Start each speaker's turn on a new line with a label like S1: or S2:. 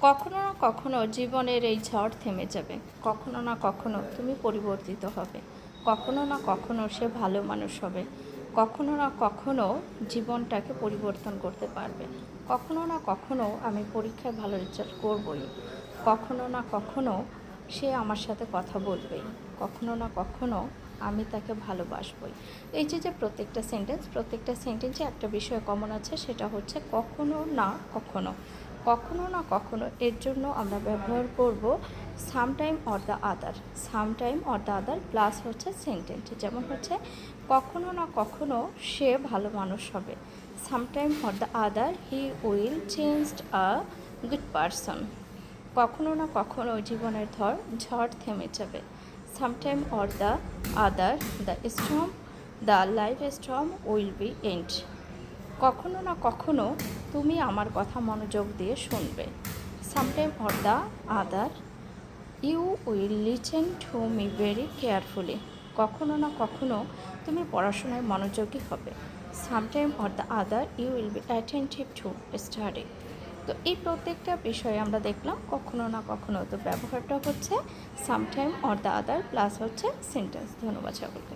S1: কখনো না কখনো জীবনের এই ঝড় থেমে যাবে, কখনো না কখনো তুমি পরিবর্তিত হবে, কখনো না কখনো সে ভালো মানুষ হবে, কখনো না কখনো জীবনটাকে পরিবর্তন করতে পারবে, কখনো না কখনো আমি পরীক্ষায় ভালো রেজাল্ট করবই, কখনো না কখনো সে আমার সাথে কথা বলবেই, কখনো না কখনো আমি তাকে ভালোবাসবই। এই যে প্রত্যেকটা সেন্টেন্সে একটা বিষয় কমন আছে, সেটা হচ্ছে কখনো না কখনো। কখনো না কখনো এর জন্য আমরা ব্যবহার করব sometime or the other. Sometime or the other plus হচ্ছে সেন্টেন্স, যেমন হচ্ছে কখনো না কখনো সে ভালো মানুষ হবে, sometime or the other he will changed a good person. কখনো না কখনো জীবনের ঝড় থেমে যাবে, sometime or the other the life storm will be end. কখনো না কখনো তুমি আমার কথা মনোযোগ দিয়ে শুনবে, sometime or the other you will listen to me very carefully. কখনো না কখনো তুমি পড়াশোনায় মনোযোগী হবে, sometime or the other you will be attentive to study. তো এই প্রত্যেকটা বিষয়ে আমরা দেখলাম কখনো না কখনো, তো ব্যবহারটা হচ্ছে sometime or the other plus হচ্ছে সেন্টেন্স। ধন্যবাদ সকলকে।